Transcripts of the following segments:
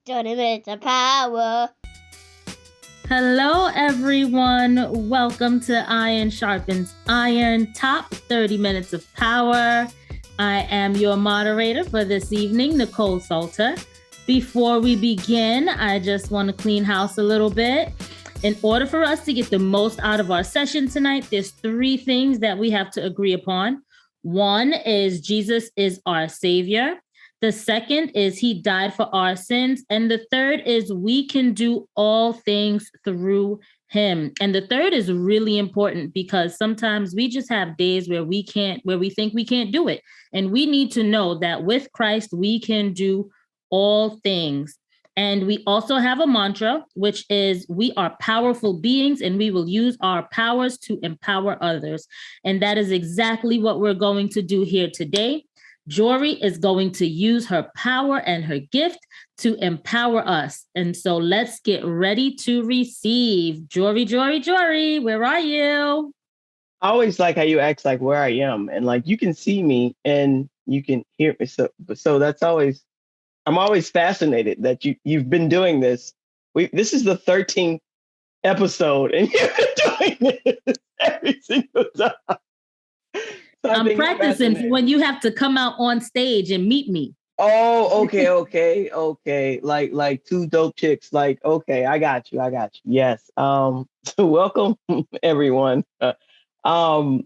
20 minutes of power. Hello, everyone. Welcome to Iron Sharpens Iron, top 30 minutes of power. I am your moderator for this evening, Nicole Salter. Before we begin, I just want to clean house a little bit. In order for us to get the most out of our session tonight, there's 3 things that we have to agree upon. One is Jesus is our Savior. The second is he died for our sins. And the third is we can do all things through him. And the third is really important because sometimes we just have days where we think we can't do it. And we need to know that with Christ, we can do all things. And we also have a mantra, which is we are powerful beings and we will use our powers to empower others. And that is exactly what we're going to do here today. Jory is going to use her power and her gift to empower us. And so let's get ready to receive. Jory, where are you? I always like how you ask like where I am, and like you can see me and you can hear me. So that's always, I'm always fascinated that you've been doing this. This is the 13th episode and you've been doing this every single time. So I'm practicing for when you have to come out on stage and meet me. Oh, okay. Like 2 dope chicks. Like, okay, I got you. Yes. Welcome everyone. I'm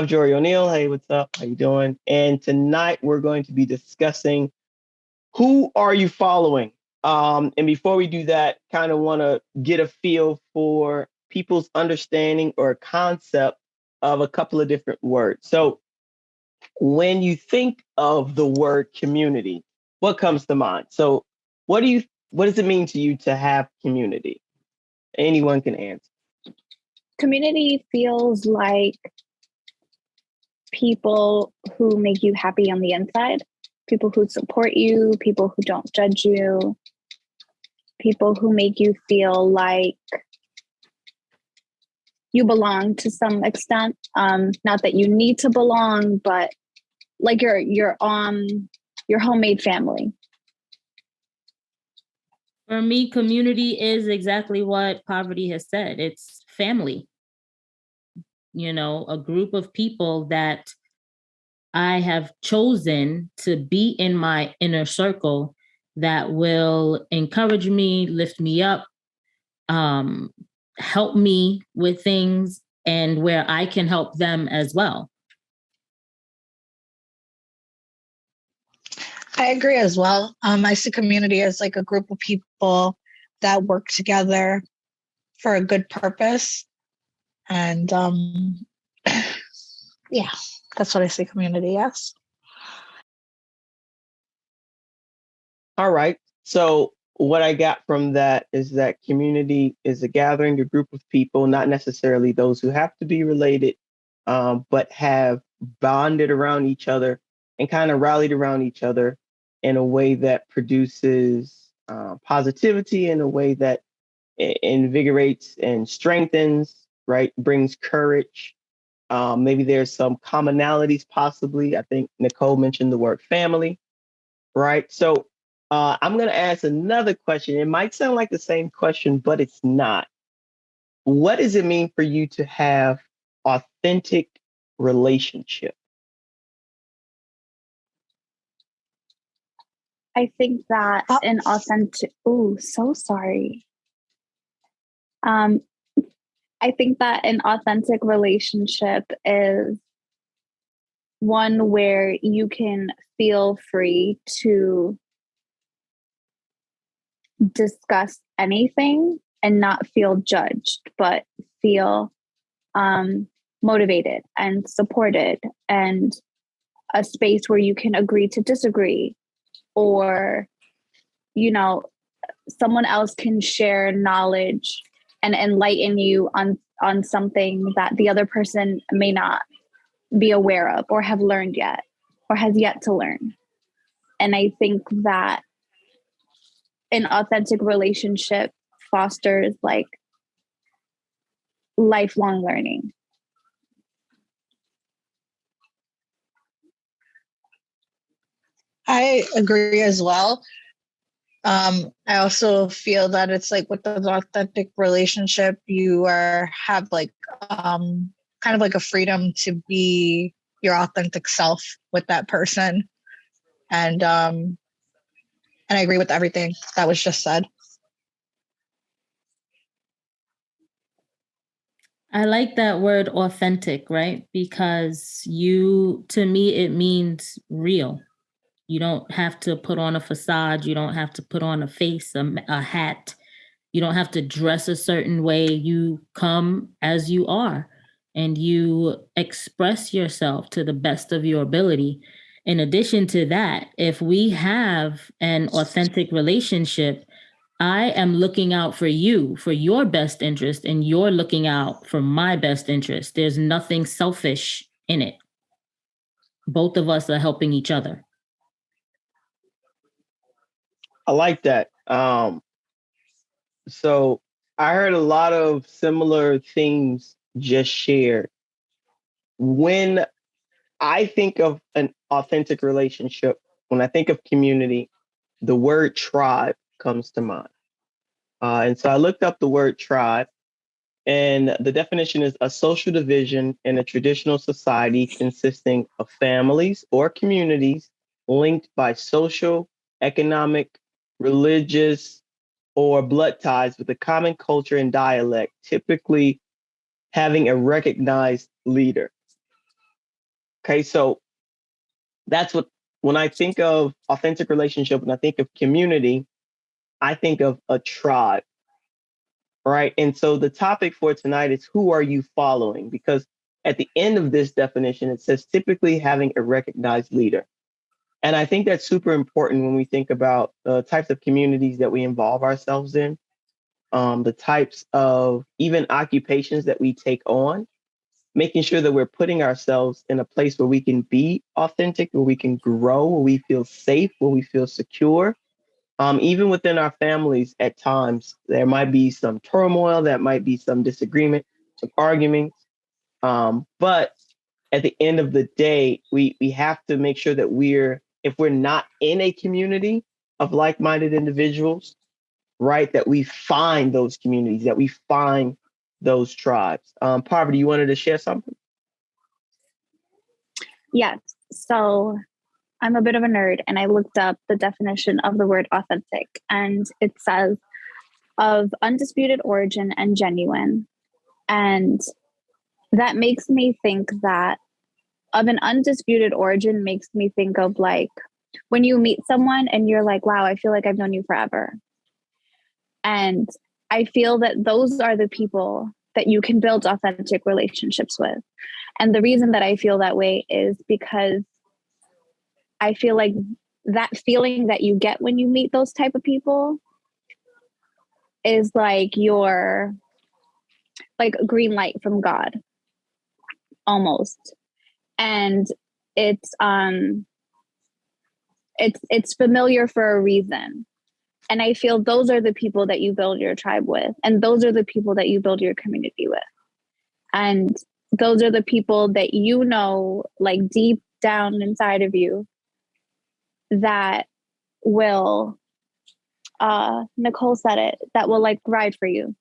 Jory O'Neill. Hey, what's up? How you doing? And tonight we're going to be discussing who are you following? And before we do that, kind of want to get a feel for people's understanding or concept of a couple of different words. So when you think of the word community, what comes to mind? So what does it mean to you to have community? Anyone can answer. Community feels like people who make you happy on the inside, people who support you, people who don't judge you, people who make you feel like you belong to some extent. Not that you need to belong, but like your homemade family. For me, community is exactly what Poverty has said. It's family. You know, a group of people that I have chosen to be in my inner circle that will encourage me, lift me up, help me with things, and where I can help them as well. I agree as well. I see community as like a group of people that work together for a good purpose. And yeah, that's what I see community as. All right. So what I got from that is that community is a gathering, a group of people, not necessarily those who have to be related, but have bonded around each other and kind of rallied around each other in a way that produces positivity, in a way that invigorates and strengthens, right? Brings courage. Maybe there's some commonalities, possibly. I think Nicole mentioned the word family, right? So I'm going to ask another question. It might sound like the same question, but it's not. What does it mean for you to have authentic relationship? I think that an authentic, so sorry. I think that an authentic relationship is one where you can feel free to discuss anything and not feel judged, but feel motivated and supported, and a space where you can agree to disagree, or, you know, someone else can share knowledge and enlighten you on something that the other person may not be aware of or have learned yet or has yet to learn. And I think that an authentic relationship fosters like lifelong learning. I agree as well. I also feel that it's like with the authentic relationship, you have like kind of like a freedom to be your authentic self with that person. And I agree with everything that was just said. I like that word authentic, right? Because to me, it means real. You don't have to put on a facade. You don't have to put on a face, a hat. You don't have to dress a certain way. You come as you are and you express yourself to the best of your ability. In addition to that, if we have an authentic relationship, I am looking out for you, for your best interest, and you're looking out for my best interest. There's nothing selfish in it. Both of us are helping each other. I like that. So I heard a lot of similar things just shared. When I think of an authentic relationship, when I think of community, the word tribe comes to mind. And so I looked up the word tribe, and the definition is a social division in a traditional society consisting of families or communities linked by social, economic, religious, or blood ties with a common culture and dialect, typically having a recognized leader. Okay, so that's when I think of authentic relationship, when I think of community, I think of a tribe, right? And so the topic for tonight is who are you following? Because at the end of this definition, it says typically having a recognized leader. And I think that's super important when we think about the types of communities that we involve ourselves in, the types of even occupations that we take on, making sure that we're putting ourselves in a place where we can be authentic, where we can grow, where we feel safe, where we feel secure. Even within our families, at times, there might be some turmoil, there might be some disagreement, some arguments. But at the end of the day, we have to make sure that if we're not in a community of like-minded individuals, right, that we find those communities, that we find those tribes. Poverty, you wanted to share something? Yes. So I'm a bit of a nerd and I looked up the definition of the word authentic, and it says of undisputed origin and genuine. And that makes me think that of an undisputed origin makes me think of like when you meet someone and you're like, wow, I feel like I've known you forever. And I feel that those are the people that you can build authentic relationships with. And the reason that I feel that way is because I feel like that feeling that you get when you meet those type of people is like your like a green light from God almost. And it's familiar for a reason. And I feel those are the people that you build your tribe with, and those are the people that you build your community with. And those are the people that you know, like deep down inside of you, that will Nicole said it, that will like ride for you,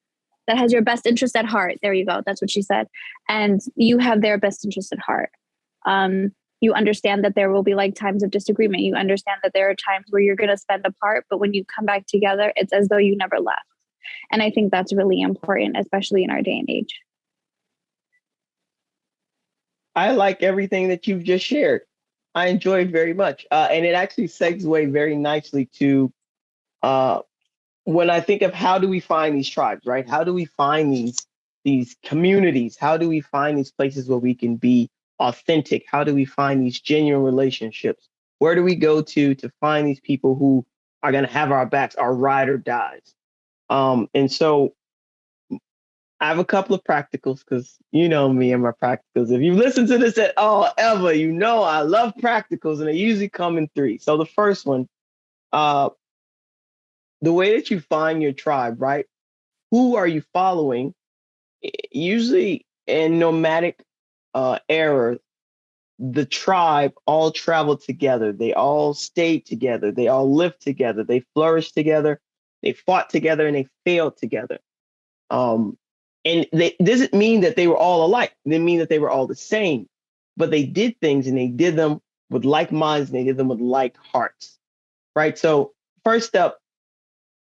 that has your best interest at heart. There you go. That's what she said. And you have their best interest at heart. You understand that there will be like times of disagreement. You understand that there are times where you're going to spend apart, but when you come back together, it's as though you never left. And I think that's really important, especially in our day and age. I like everything that you've just shared. I enjoy it very much. And it actually segues very nicely to when I think of how do we find these tribes, right? How do we find these communities? How do we find these places where we can be authentic? How do we find these genuine relationships? Where do we go to find these people who are going to have our backs, our ride or dies? And so I have a couple of practicals because you know me and my practicals. If you listen to this at all ever, you know I love practicals and they usually come in three. So the first one, uh, the way that you find your tribe, right? Who are you following? Usually in nomadic era, the tribe all traveled together. They all stayed together. They all lived together. They flourished together. They fought together and they failed together. And they doesn't mean that they were all alike. It didn't mean that they were all the same, but they did things and they did them with like minds and they did them with like hearts, right? So first step,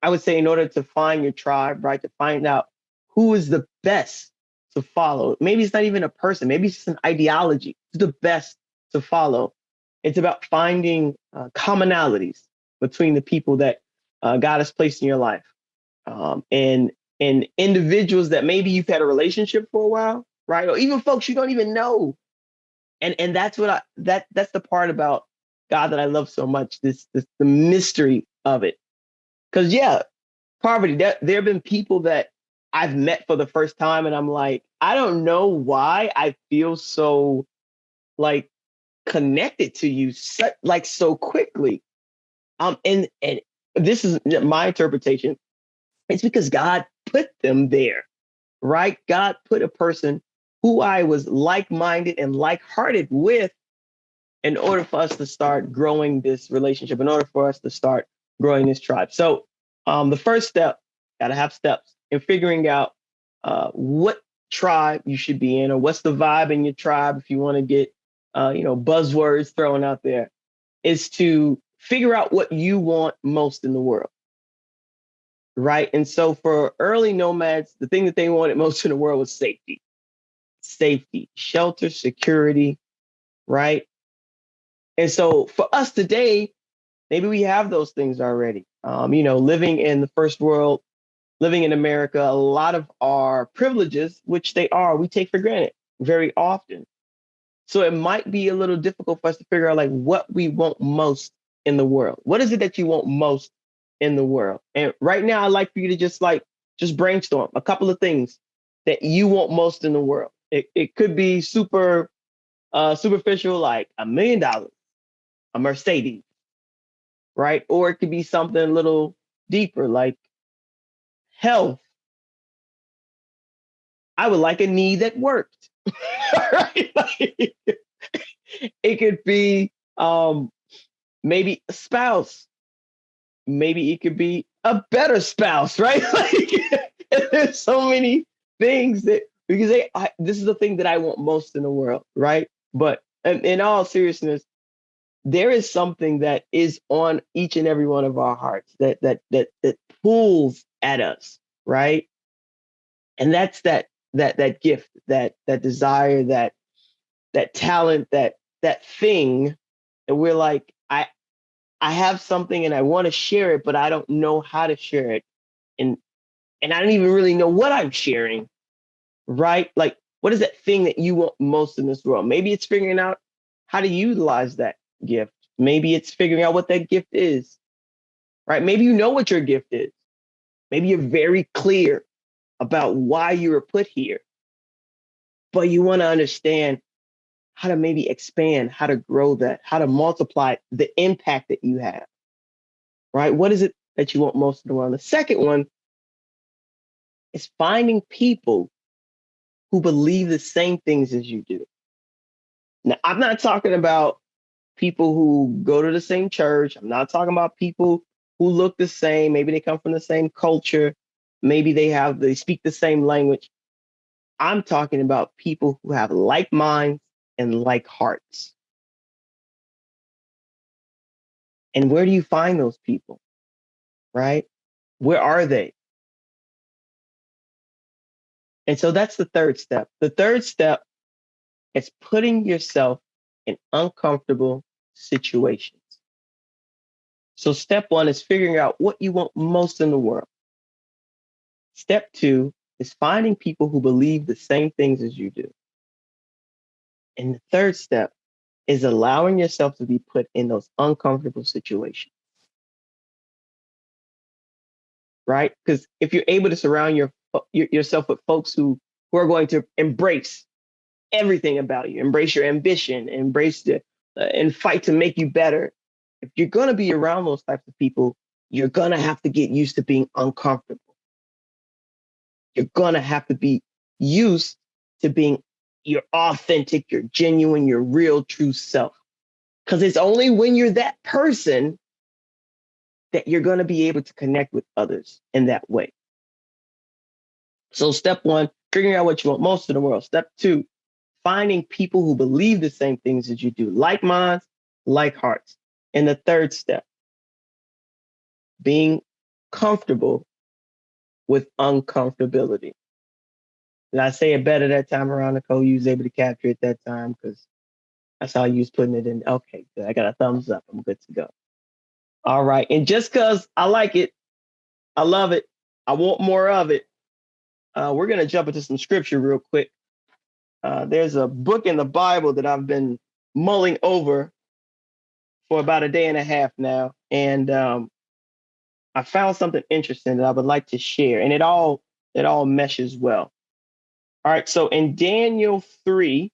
I would say in order to find your tribe, right, to find out who is the best to follow. Maybe it's not even a person. Maybe it's just an ideology. It's the best to follow. It's about finding commonalities between the people that God has placed in your life, and individuals that maybe you've had a relationship for a while, right? Or even folks you don't even know. And that's what that's the part about God that I love so much. This the mystery of it. Because yeah, poverty. There have been people that I've met for the first time, and I'm like, I don't know why I feel so like connected to you so quickly. And this is my interpretation. It's because God put them there, right? God put a person who I was like-minded and like-hearted with in order for us to start growing this relationship, in order for us to start growing this tribe. So the first step, gotta have steps in figuring out what tribe you should be in, or what's the vibe in your tribe, if you want to get buzzwords thrown out there, is to figure out what you want most in the world. Right. And so for early nomads, the thing that they wanted most in the world was safety, shelter, security. Right. And so for us today, maybe we have those things already. Living in the first world, living in America, a lot of our privileges, which they are, we take for granted very often. So it might be a little difficult for us to figure out like what we want most in the world. What is it that you want most in the world? And right now, I'd like for you to just brainstorm a couple of things that you want most in the world. It could be super superficial, like $1 million, a Mercedes, right? Or it could be something a little deeper, like health. I would like a knee that worked. Right? Like, it could be maybe a spouse. Maybe it could be a better spouse, right? Like, there's so many things that because this is the thing that I want most in the world, right? But in all seriousness, there is something that is on each and every one of our hearts that pulls at us, right? And that's that gift, that desire, that talent, that thing that we're like, I have something and I want to share it, but I don't know how to share it. And I don't even really know what I'm sharing, right? Like, what is that thing that you want most in this world? Maybe it's figuring out how to utilize that gift. Maybe it's figuring out what that gift is, right? Maybe you know what your gift is. Maybe you're very clear about why you were put here, but you want to understand how to maybe expand, how to grow that, how to multiply the impact that you have, right? What is it that you want most in the world? The second one is finding people who believe the same things as you do. Now, I'm not talking about people who go to the same church. I'm not talking about people who look the same. Maybe they come from the same culture. Maybe they speak the same language. I'm talking about people who have like minds and like hearts. And where do you find those people? Right? Where are they? And so that's the third step. The third step is putting yourself in uncomfortable situations. So step one is figuring out what you want most in the world. Step two is finding people who believe the same things as you do. And the third step is allowing yourself to be put in those uncomfortable situations. Right? Because if you're able to surround yourself with folks who are going to embrace everything about you, embrace your ambition, and fight to make you better. If you're going to be around those types of people, you're going to have to get used to being uncomfortable. You're going to have to be used to being you're authentic, you're genuine, you're real, true self. Because it's only when you're that person that you're going to be able to connect with others in that way. So step one, figuring out what you want most of the world. Step two, finding people who believe the same things as you do, like minds, like hearts. And the third step, being comfortable with uncomfortability. Did I say it better that time around, Nicole? You was able to capture it that time because that's how you was putting it in. Okay, good. I got a thumbs up. I'm good to go. All right. And just because I like it, I love it, I want more of it, we're going to jump into some scripture real quick. There's a book in the Bible that I've been mulling over for about a day and a half now. And I found something interesting that I would like to share. And it all meshes well. All right. So in Daniel 3,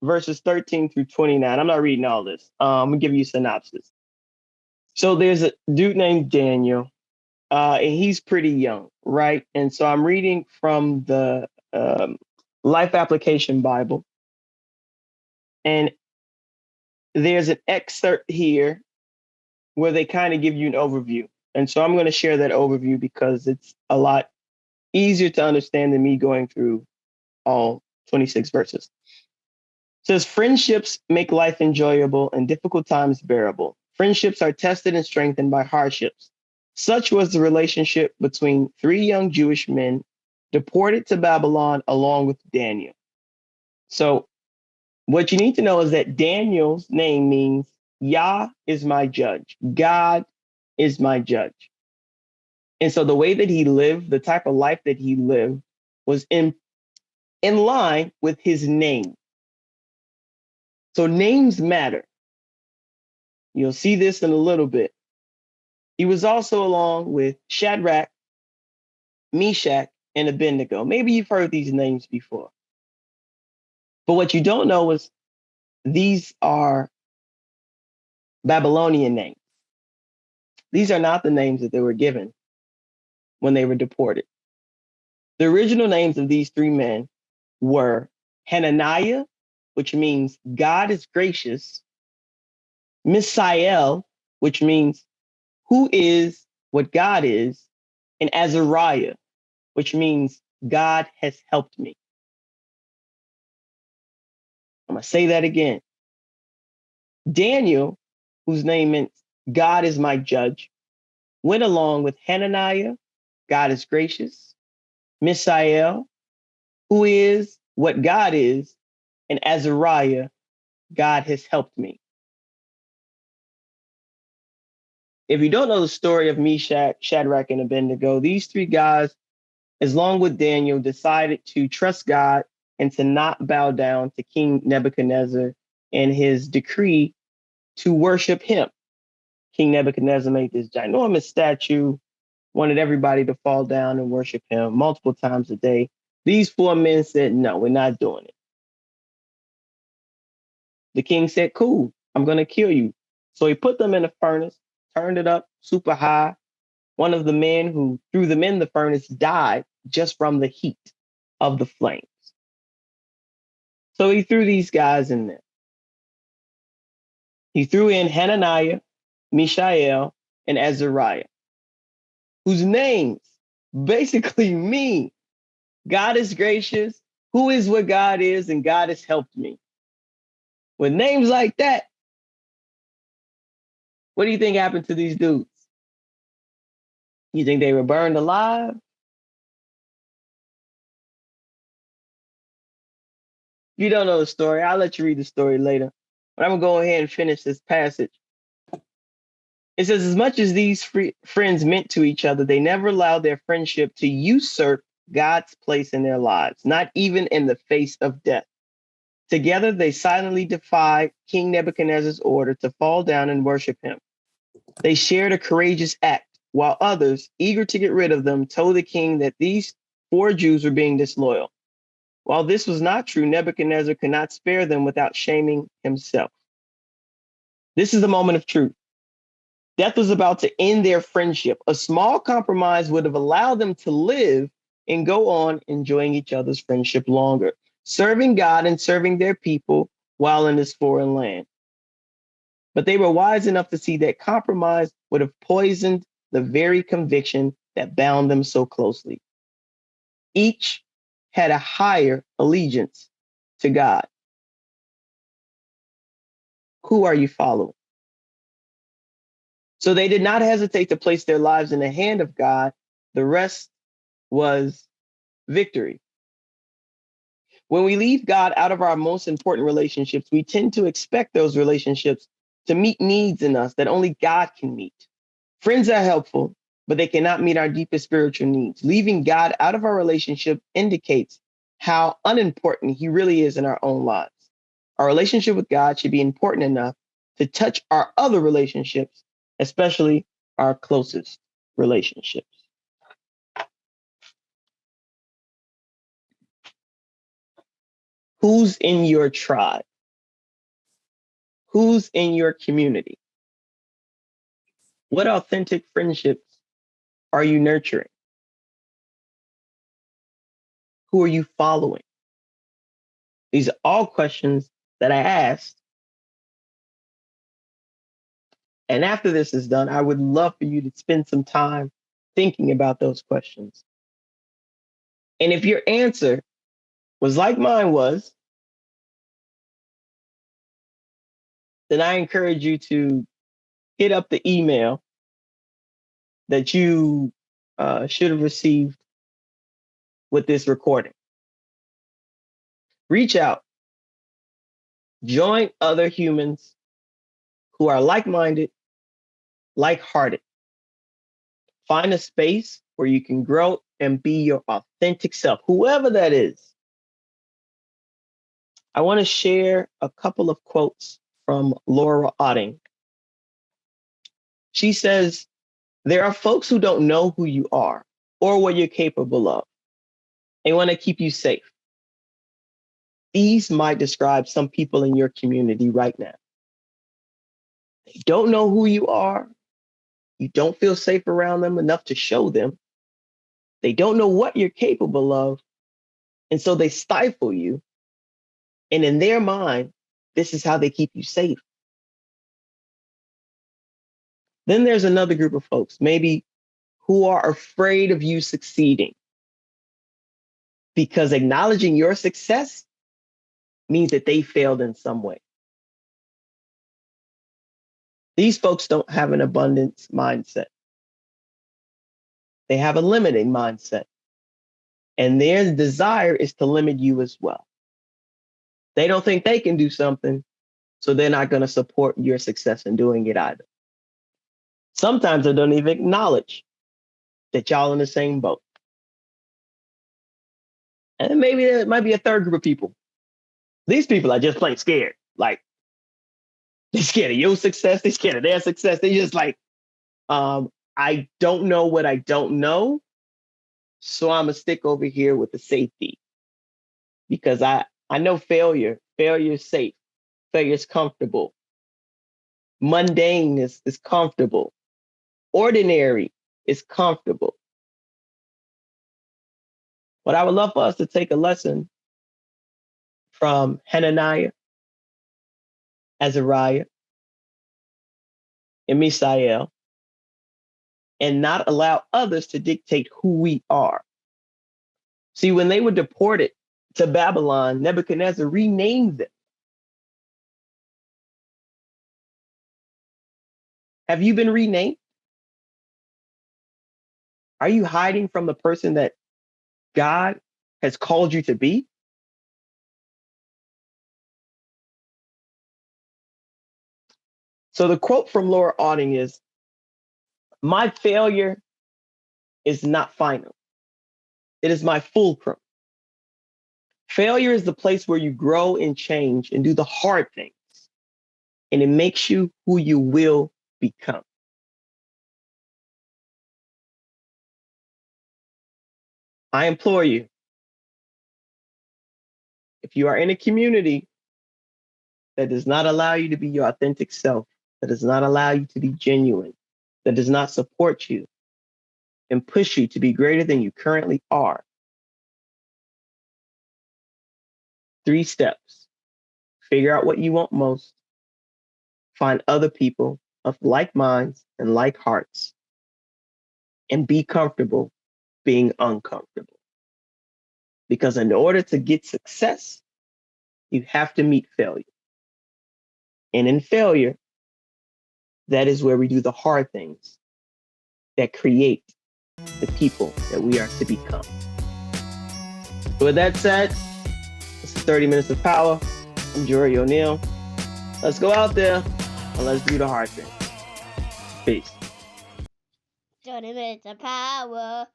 verses 13 through 29, I'm not reading all this. I'm going to give you a synopsis. So there's a dude named Daniel. And he's pretty young, right? And so I'm reading from the Life Application Bible. And there's an excerpt here where they kind of give you an overview. And so I'm going to share that overview because it's a lot easier to understand than me going through all 26 verses. It says, friendships make life enjoyable and difficult times bearable. Friendships are tested and strengthened by hardships. Such was the relationship between three young Jewish men deported to Babylon along with Daniel. So what you need to know is that Daniel's name means Yah is my judge. God is my judge. And so the way that he lived, the type of life that he lived was in line with his name. So names matter. You'll see this in a little bit. He was also along with Shadrach, Meshach, and Bendigo. Maybe you've heard these names before. But what you don't know is these are Babylonian names. These are not the names that they were given when they were deported. The original names of these three men were Hananiah, which means God is gracious, Mishael, which means who is what God is, and Azariah, which means God has helped me. I'm going to say that again. Daniel, whose name meant God is my judge, went along with Hananiah, God is gracious, Mishael, who is what God is, and Azariah, God has helped me. If you don't know the story of Meshach, Shadrach, and Bendigo, these three guys, along with Daniel, decided to trust God and to not bow down to King Nebuchadnezzar and his decree to worship him. King Nebuchadnezzar made this ginormous statue, wanted everybody to fall down and worship him multiple times a day. These four men said, no, we're not doing it. The king said, cool, I'm going to kill you. So he put them in a furnace, turned it up super high. One of the men who threw them in the furnace died just from the heat of the flames. So he threw these guys in there. He threw in Hananiah, Mishael, and Azariah, whose names basically mean God is gracious, who is what God is, and God has helped me. With names like that, what do you think happened to these dudes? You think they were burned alive? If you don't know the story, I'll let you read the story later. But I'm going to go ahead and finish this passage. It says, as much as these friends meant to each other, they never allowed their friendship to usurp God's place in their lives, not even in the face of death. Together, they silently defied King Nebuchadnezzar's order to fall down and worship him. They shared a courageous act, while others, eager to get rid of them, told the king that these four Jews were being disloyal. While this was not true, Nebuchadnezzar could not spare them without shaming himself. This is the moment of truth. Death was about to end their friendship. A small compromise would have allowed them to live and go on enjoying each other's friendship longer. serving God and serving their people while in this foreign land. But they were wise enough to see that compromise would have poisoned the very conviction that bound them so closely. Each had a higher allegiance to God. Who are you following? So they did not hesitate to place their lives in the hand of God. The rest was victory. When we leave God out of our most important relationships, we tend to expect those relationships to meet needs in us that only God can meet. Friends are helpful, but they cannot meet our deepest spiritual needs. Leaving God out of our relationship indicates how unimportant he really is in our own lives. Our relationship with God should be important enough to touch our other relationships, especially our closest relationships. Who's in your tribe? Who's in your community? What authentic friendships are you nurturing? Who are you following? These are all questions that I asked. And after this is done, I would love for you to spend some time thinking about those questions. And if your answer was like mine was, then I encourage you to hit up the email that you should have received with this recording. Reach out, join other humans who are like-minded, like-hearted. Find a space where you can grow and be your authentic self, whoever that is. I want to share a couple of quotes from Laura Otting. She says, there are folks who don't know who you are or what you're capable of. They want to keep you safe. These might describe some people in your community right now. They don't know who you are. You don't feel safe around them enough to show them. They don't know what you're capable of. And so they stifle you. And in their mind, this is how they keep you safe. Then there's another group of folks, maybe who are afraid of you succeeding, because acknowledging your success means that they failed in some way. These folks don't have an abundance mindset. They have a limiting mindset. And their desire is to limit you as well. They don't think they can do something, so they're not going to support your success in doing it either. Sometimes they don't even acknowledge that y'all in the same boat. And then maybe there might be a third group of people. These people are just plain scared. Like, they're scared of your success. They're scared of their success. They just like, I don't know what I don't know. So I'm going to stick over here with the safety. Because I know failure. Failure is safe. Failure is comfortable. Mundane is comfortable. Ordinary is comfortable. But I would love for us to take a lesson from Hananiah, Azariah, and Mishael, and not allow others to dictate who we are. See, when they were deported to Babylon, Nebuchadnezzar renamed them. Have you been renamed? Are you hiding from the person that God has called you to be? So the quote from Laura Otting is, my failure is not final. It is my fulcrum. Failure is the place where you grow and change and do the hard things. And it makes you who you will become. I implore you, if you are in a community that does not allow you to be your authentic self, that does not allow you to be genuine, that does not support you and push you to be greater than you currently are, 3 steps. Figure out what you want most. Find other people of like minds and like hearts. And be comfortable being uncomfortable. Because in order to get success, you have to meet failure. And in failure, that is where we do the hard things that create the people that we are to become. So with that said, this is 30 Minutes of Power. I'm Jory O'Neill. Let's go out there and let's do the hard thing. Peace. 30 minutes of power.